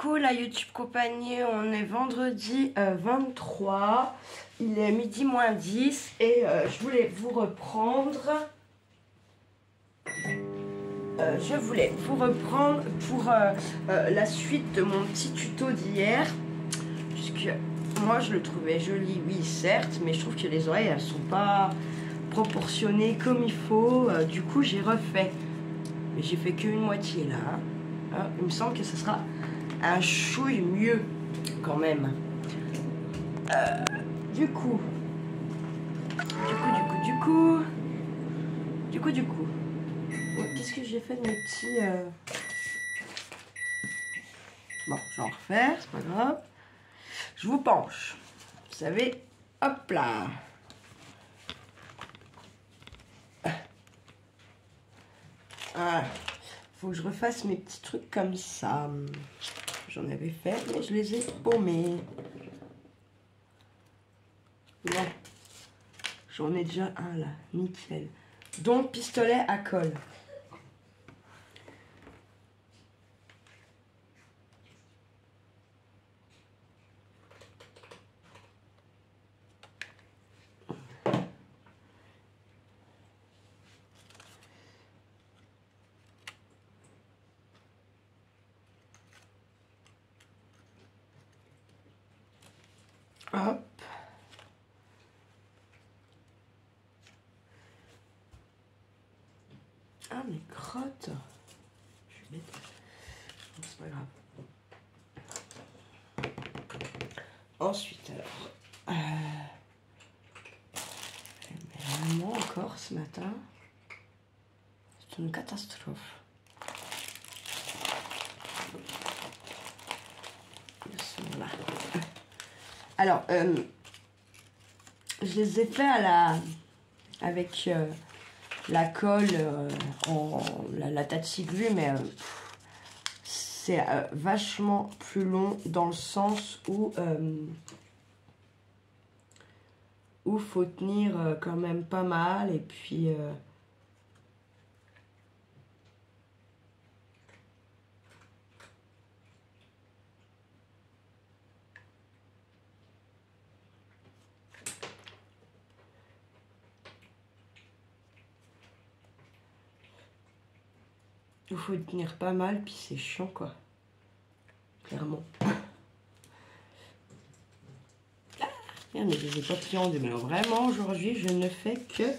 Coucou la YouTube compagnie, on est vendredi 23, il est midi moins 10 et je voulais vous reprendre. Pour la suite de mon petit tuto d'hier, puisque moi je le trouvais joli, oui certes, mais je trouve que les oreilles elles sont pas proportionnées comme il faut, du coup j'ai refait, mais j'ai fait qu'une moitié là. Il me semble que ce sera un chouille mieux quand même. Du coup, qu'est-ce que j'ai fait de mes petits... Bon, j'en refais, c'est pas grave. Je vous penche. Vous savez, hop là. Voilà. Faut que je refasse mes petits trucs comme ça. J'en avais fait, mais je les ai paumés. Bon. J'en ai déjà un là, nickel. Donc, pistolet à colle. Hop. Ah, mes crottes. Je suis bête. Bon, c'est pas grave. Ensuite, alors. Vraiment encore ce matin. C'est une catastrophe. Là. Alors, je les ai fait avec la colle la Tatsi Glue, mais c'est vachement plus long dans le sens où faut tenir quand même pas mal, et puis il faut tenir pas mal, puis c'est chiant quoi, clairement. Regardez, je les ai pas pliés en deux, mais alors vraiment aujourd'hui je ne fais que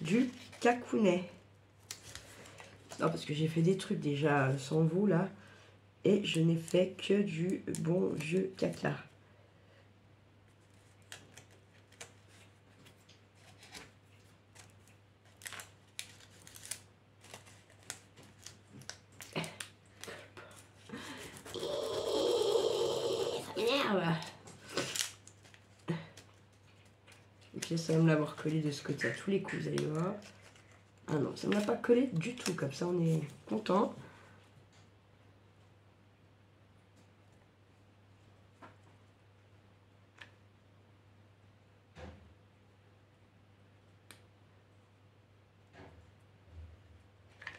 du cacounet. Non, parce que j'ai fait des trucs déjà sans vous là, et je n'ai fait que du bon vieux caca. Ok, ça va me l'avoir collé de ce côté à tous les coups, vous allez voir. Ah non, ça ne l'a pas collé du tout, comme ça on est content.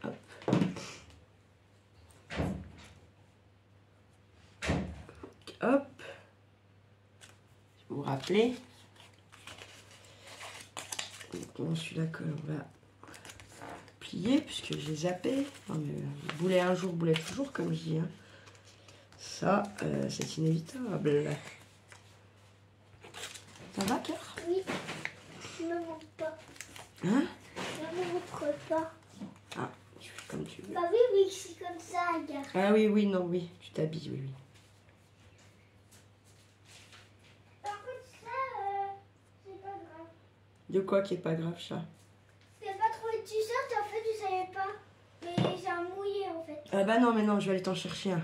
Hop. Hop. Vous vous rappelez. Donc celui-là que on va plier puisque j'ai zappé. Non mais boulet un jour, boulet toujours comme je dis. Hein. Ça, c'est inévitable. Ça va, Cœur? Oui. Ne me montre pas. Hein? Ne me montre pas. Ah, tu fais comme tu veux. Bah oui, oui, c'est comme ça, regarde. Ah oui, oui, non, oui. Tu t'habilles, oui, oui. Par contre, ça, c'est pas grave. De quoi qui est pas grave, chat? Tu n'as pas trouvé de t-shirt, en fait, tu savais pas. Mais c'est un mouillé, en fait. Ah bah non, mais non, je vais aller t'en chercher un.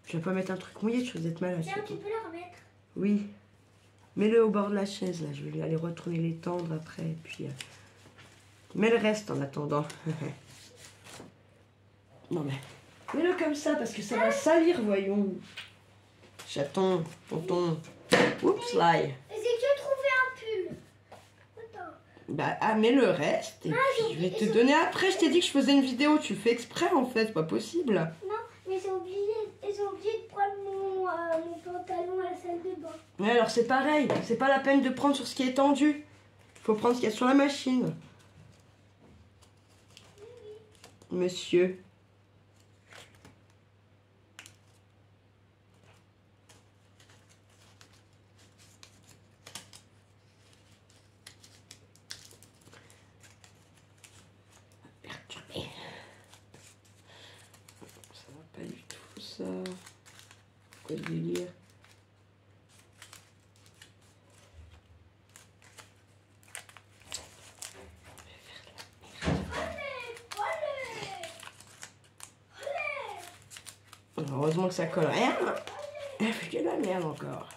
Je vais pas mettre un truc mouillé, tu vas être malade. Tiens, tu peux le remettre. Oui. Mets-le au bord de la chaise, là. Je vais aller retourner les tendre après. Et puis, mets le reste en attendant. Non, mais mets-le comme ça, parce que ça va salir, voyons. Chaton, tonton. Oups, là. Et c'est que j'ai trouvé un pull. Attends. Bah, mets le reste. Et puis, je vais te donner après. Je t'ai dit que je faisais une vidéo. Tu le fais exprès, en fait. C'est pas possible. Non, mais ils ont oublié de prendre mon mon pantalon à la salle de bain. Mais alors c'est pareil, c'est pas la peine de prendre sur ce qui est tendu. Faut prendre ce qu'il y a sur la machine. Monsieur. Perturbé. Ça va pas du tout ça. Quoi de délire? Heureusement que ça colle rien. Hein. Elle fait que de la merde encore.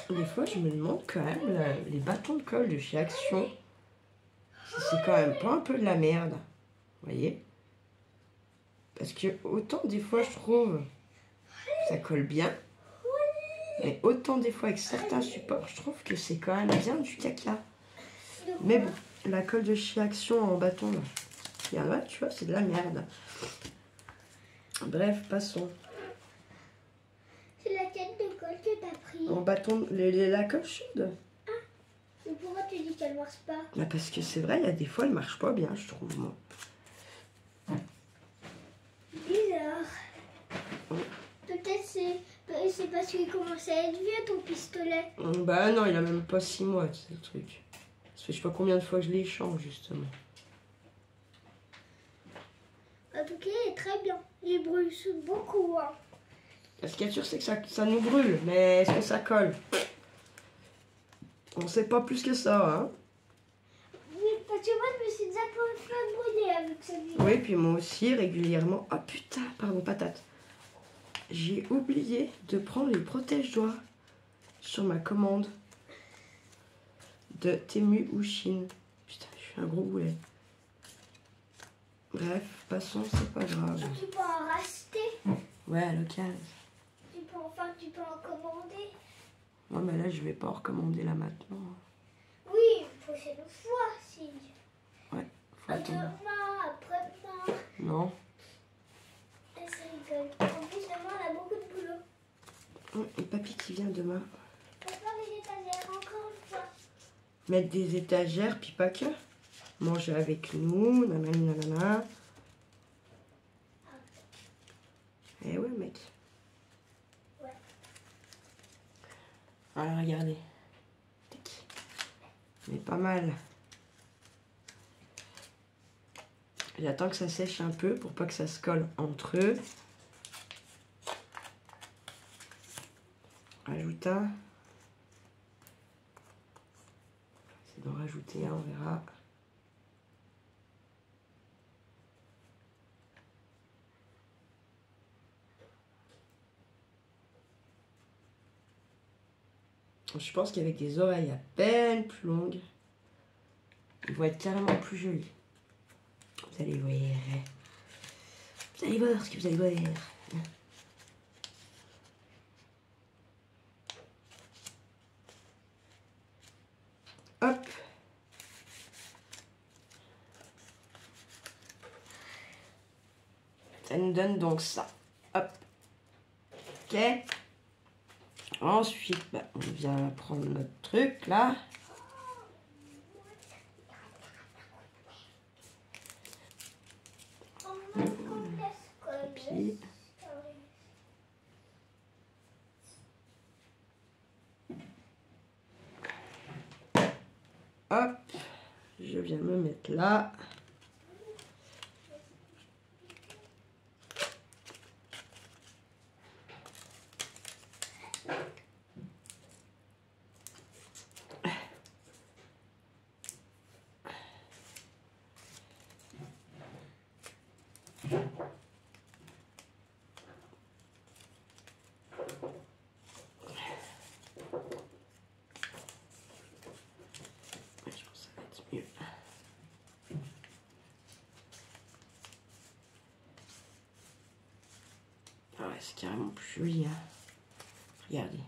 Des fois, je me demande quand même, les bâtons de colle de chez Action, si c'est quand même pas un peu de la merde. Vous voyez? Parce que autant des fois, je trouve que ça colle bien, mais autant des fois avec certains supports, je trouve que c'est quand même bien du caca. Mais bon, la colle de chez Action en bâton, là, il y en a, tu vois, c'est de la merde. Bref, passons. C'est la tête de colle que t'as pris. En bâton, la colle chaude. Ah, mais pourquoi tu dis qu'elle marche pas? Bah parce que c'est vrai, il y a des fois, elle marche pas bien, je trouve, moi. Bizarre. Peut-être c'est parce qu'il commence à être vieux ton pistolet. Bah non, il a même pas 6 mois, c'est le truc. Ça fait je sais pas combien de fois que je l'échange, justement. En tout cas, il est très bien. Il brûle beaucoup. Hein. Ce qui est sûr, c'est que ça nous brûle, mais est-ce que ça colle? On sait pas plus que ça, hein. Oui, parce que moi, je me suis déjà fait brûler avec celui-là. Oui, puis moi aussi, régulièrement. Ah putain, pardon, patate. J'ai oublié de prendre les protège-doigts sur ma commande de Temu ou Chine. Putain, je suis un gros boulet. Bref, passons, c'est pas grave. Tu peux en racheter. Ouais, à l'occasion. Tu peux en commander. Ouais, mais là, je vais pas en recommander là maintenant. Oui, une prochaine fois, si. Ouais, faut attendre. Demain, après-demain. Non. Elle se rigole. En plus, demain, on a beaucoup de boulot. Et papy qui vient demain. On va faire les étagères encore une fois. Mettre des étagères, puis pas que. Manger avec nous, nanani nanana. Eh ouais, mec. Ouais. Alors, regardez. Tic. Mais pas mal. J'attends que ça sèche un peu pour pas que ça se colle entre eux. Rajoute un. C'est d'en rajouter un, on verra. Je pense qu'avec des oreilles à peine plus longues, ils vont être carrément plus jolis. Vous allez voir. Vous allez voir ce que vous allez voir. Hop. Ça nous donne donc ça. Hop. Ok. Ensuite, bah, on vient prendre notre truc là. Puis, hop, je viens me mettre là. C'est carrément plus joli, hein. Regardez.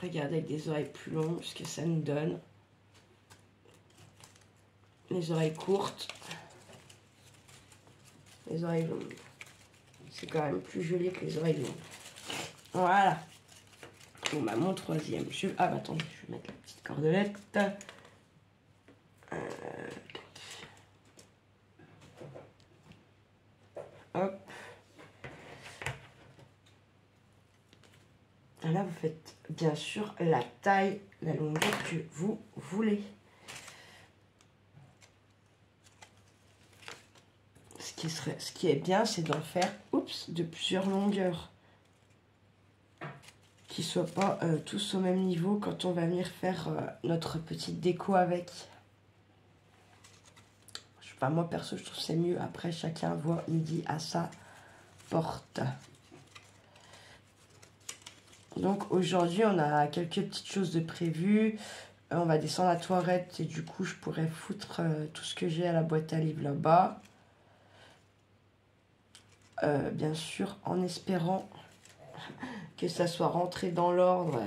Regardez avec des oreilles plus longues ce que ça nous donne. Les oreilles courtes. Les oreilles longues. C'est quand même plus joli que les oreilles longues. Voilà. Bon bah mon troisième. Ah bah attendez, je vais mettre la petite cordelette. Hop. Là, vous faites bien sûr la taille, la longueur que vous voulez. Ce qui est bien, c'est d'en faire de plusieurs longueurs. Qui ne soient pas tous au même niveau quand on va venir faire notre petite déco avec. Enfin, moi, perso, je trouve que c'est mieux. Après, chacun voit midi à sa porte. Donc, aujourd'hui, on a quelques petites choses de prévues. On va descendre à la toilette et du coup, je pourrais foutre tout ce que j'ai à la boîte à livres là-bas. Bien sûr, en espérant que ça soit rentré dans l'ordre,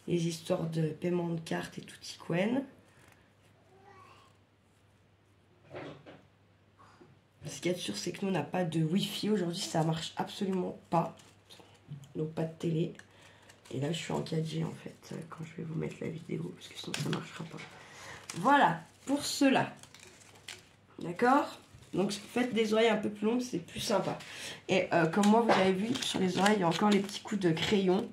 les histoires de paiement de carte et tout Quen. Ce qu'il y a de sûr, c'est que nous, on n'a pas de Wi-Fi. Aujourd'hui, ça marche absolument pas. Donc, pas de télé. Et là, je suis en 4G, en fait, quand je vais vous mettre la vidéo. Parce que sinon, ça ne marchera pas. Voilà, pour cela. D'accord ? Donc, faites des oreilles un peu plus longues, c'est plus sympa. Et comme moi, vous avez vu, sur les oreilles, il y a encore les petits coups de crayon.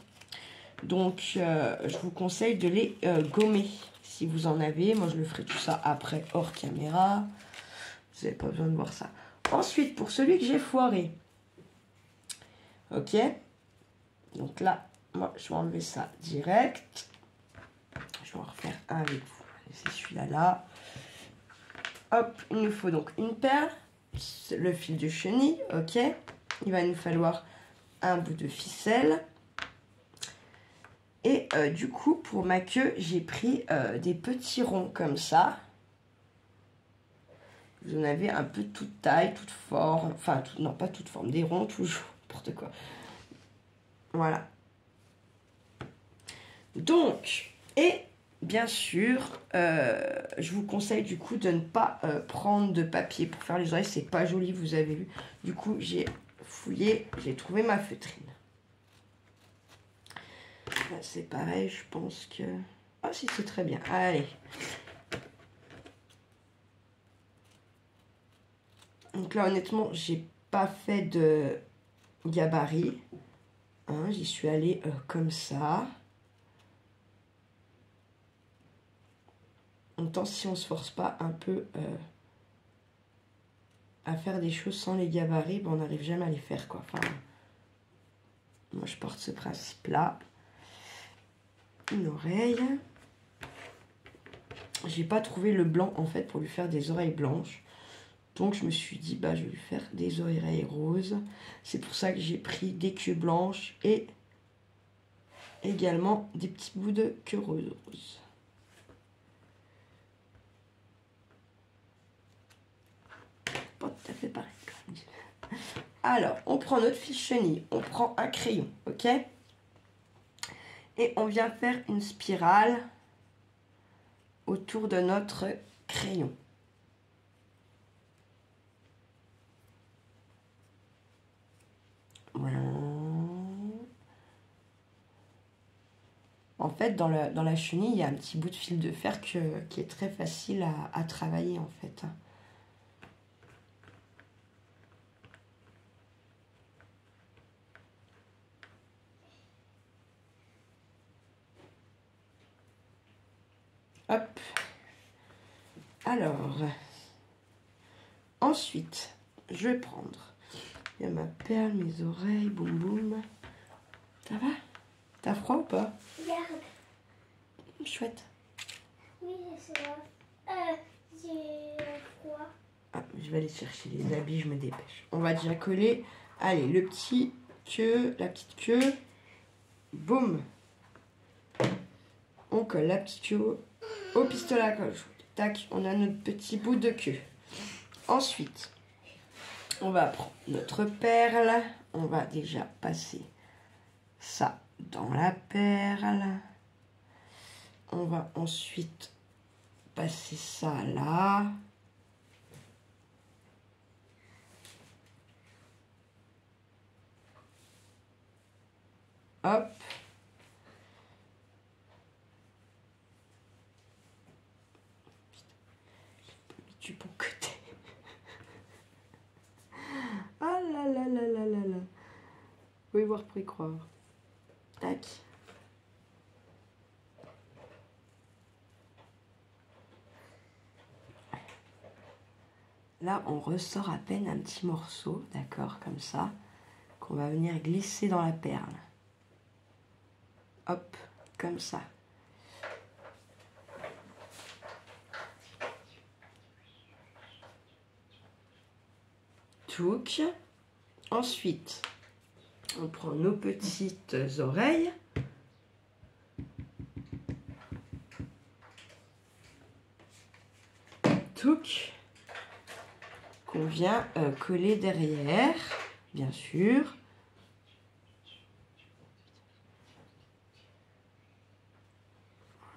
Donc, je vous conseille de les gommer. Si vous en avez, moi, je le ferai tout ça après, hors caméra. Vous n'avez pas besoin de voir ça. Ensuite, pour celui que j'ai foiré. Ok. Donc là, moi, je vais enlever ça direct. Je vais en refaire un avec vous. C'est celui-là, là. Hop, il nous faut donc une perle. Le fil de chenille, ok. Il va nous falloir un bout de ficelle. Et du coup, pour ma queue, j'ai pris des petits ronds comme ça. Vous en avez un peu toute taille, toute forme. Enfin, non, pas toute forme. Des ronds, toujours. N'importe quoi. Voilà. Donc, et bien sûr, je vous conseille du coup de ne pas prendre de papier pour faire les oreilles. C'est pas joli, vous avez vu. Du coup, j'ai fouillé, j'ai trouvé ma feutrine. Là, c'est pareil, je pense que... Ah si, c'est très bien. Allez. Donc là, honnêtement, j'ai pas fait de gabarit. Hein, j'y suis allée comme ça. En même temps, si on se force pas un peu à faire des choses sans les gabarits, ben, on n'arrive jamais à les faire, quoi. Enfin, moi, je porte ce principe-là. Une oreille. J'ai pas trouvé le blanc, en fait, pour lui faire des oreilles blanches. Donc, je me suis dit, bah, je vais lui faire des oreilles roses. C'est pour ça que j'ai pris des queues blanches et également des petits bouts de queue rose. Pas tout à fait pareil. Alors, on prend notre fil chenille, on prend un crayon, ok? Et on vient faire une spirale autour de notre crayon. Voilà. En fait, dans la chenille, il y a un petit bout de fil de fer qui est très facile à travailler, en fait. Hop. Alors, ensuite, je vais prendre... Il y a ma perle, mes oreilles, boum boum. Ça va? T'as froid ou pas? Regarde. Chouette. Oui, c'est ça. J'ai froid. Ah, je vais aller chercher les habits, je me dépêche. On va déjà coller. Allez, le petit queue, la petite queue. Boum. On colle la petite queue au pistolet à colle. Tac, on a notre petit bout de queue. Ensuite, on va prendre notre perle. On va déjà passer ça dans la perle. va ensuite passer ça là. Hop. Du bon côté. Ah là là là là là là. Oui, voir pour y croire. Tac. Là, on ressort à peine un petit morceau, d'accord, comme ça, qu'on va venir glisser dans la perle. Hop, comme ça. Touc. Ensuite, on prend nos petites oreilles. Touc. Qu'on vient coller derrière, bien sûr.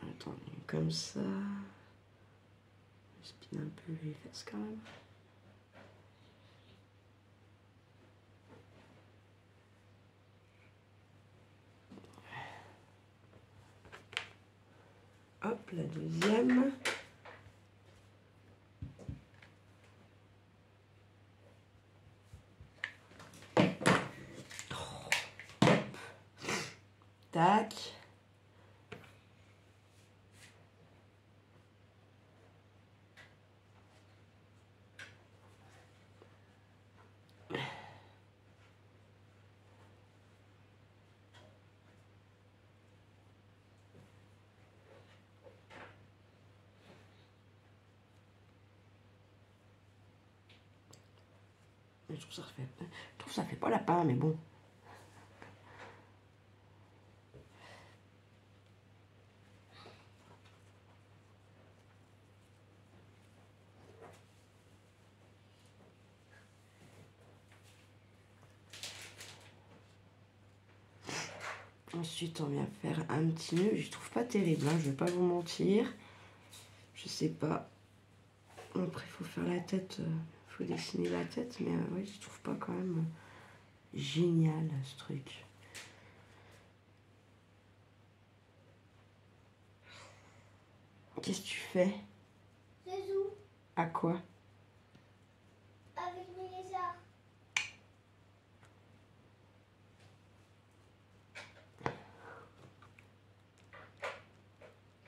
Attendez, comme ça. Je spine un peu les fesses quand même. Hop, la deuxième. Tac. Je trouve ça fait pas lapin, mais bon. Ensuite, on vient faire un petit nœud. Je trouve pas terrible, hein, je vais pas vous mentir. Je sais pas. Après, il faut faire la tête. Faut dessiner la tête, mais ouais, je trouve pas quand même génial ce truc. Qu'est-ce que tu fais? Je joue À quoi? avec mes lézards.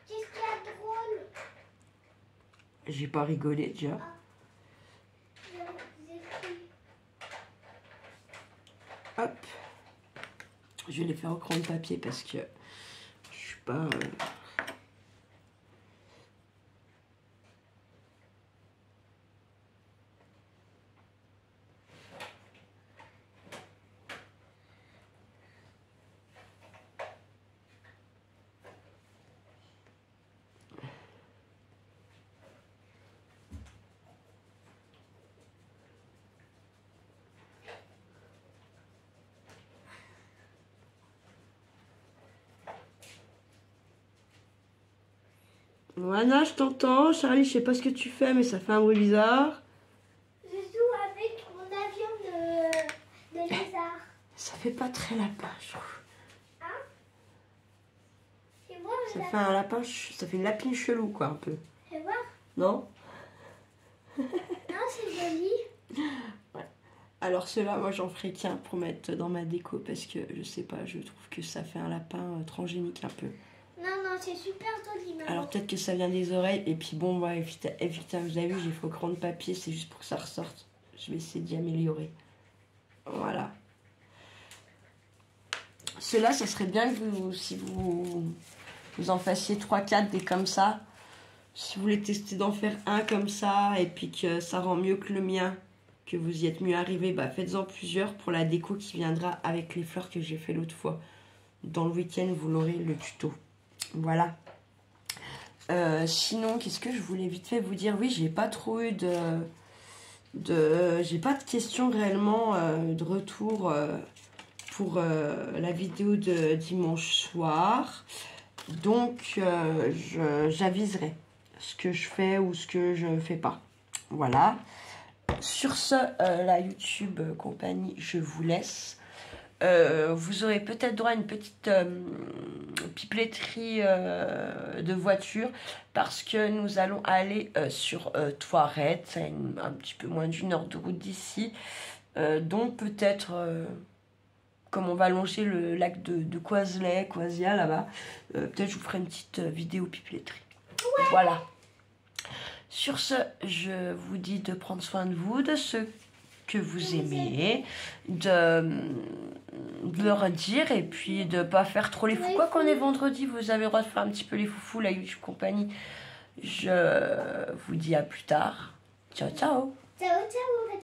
Qu'est-ce qu'il y a de drôle? J'ai pas rigolé déjà. Hop. Je vais les faire au crayon de papier parce que je suis pas... Voilà, je t'entends. Charlie, je sais pas ce que tu fais, mais ça fait un bruit bizarre. Je joue avec mon avion de lézard. Ça fait pas très lapin, je trouve. Hein? Et moi, Ça fait un lapin, ça fait une lapine chelou, quoi, un peu. Fais voir. Non? Non, c'est joli. Ouais. Alors ceux-là, moi, j'en ferai qu'un pour mettre dans ma déco parce que, je sais pas, je trouve que ça fait un lapin transgénique un peu. Non, non, c'est super joli, maman. Alors peut-être que ça vient des oreilles. Et puis bon, bah, évidemment, vous avez vu, j'ai fait au crayon de papier. C'est juste pour que ça ressorte. Je vais essayer d'y améliorer. Voilà. Ceux-là, ça serait bien que si vous en fassiez 3-4 des comme ça. Si vous voulez tester d'en faire un comme ça et puis que ça rend mieux que le mien, que vous y êtes mieux arrivé, bah faites-en plusieurs pour la déco qui viendra avec les fleurs que j'ai fait l'autre fois. Dans le week-end, vous l'aurez le tuto. Voilà. Sinon, qu'est-ce que je voulais vite fait vous dire? Oui, j'ai pas trop eu j'ai pas de questions réellement de retour pour la vidéo de dimanche soir. Donc, j'aviserai ce que je fais ou ce que je fais pas. Voilà. Sur ce, la YouTube compagnie, je vous laisse. Vous aurez peut-être droit à une petite pipletterie de voiture parce que nous allons aller sur Thoiret, c'est un petit peu moins d'une heure de route d'ici. Donc peut-être, comme on va longer le lac de Coisia là-bas, peut-être je vous ferai une petite vidéo pipletterie. Ouais. Voilà. Sur ce, je vous dis de prendre soin de vous, de ceux que vous aimez, de leur dire et puis de pas faire trop les fous. Quoi qu'on est vendredi, vous avez le droit de faire un petit peu les foufous, la YouTube compagnie. Je vous dis à plus tard. Ciao, ciao. Ciao, ciao.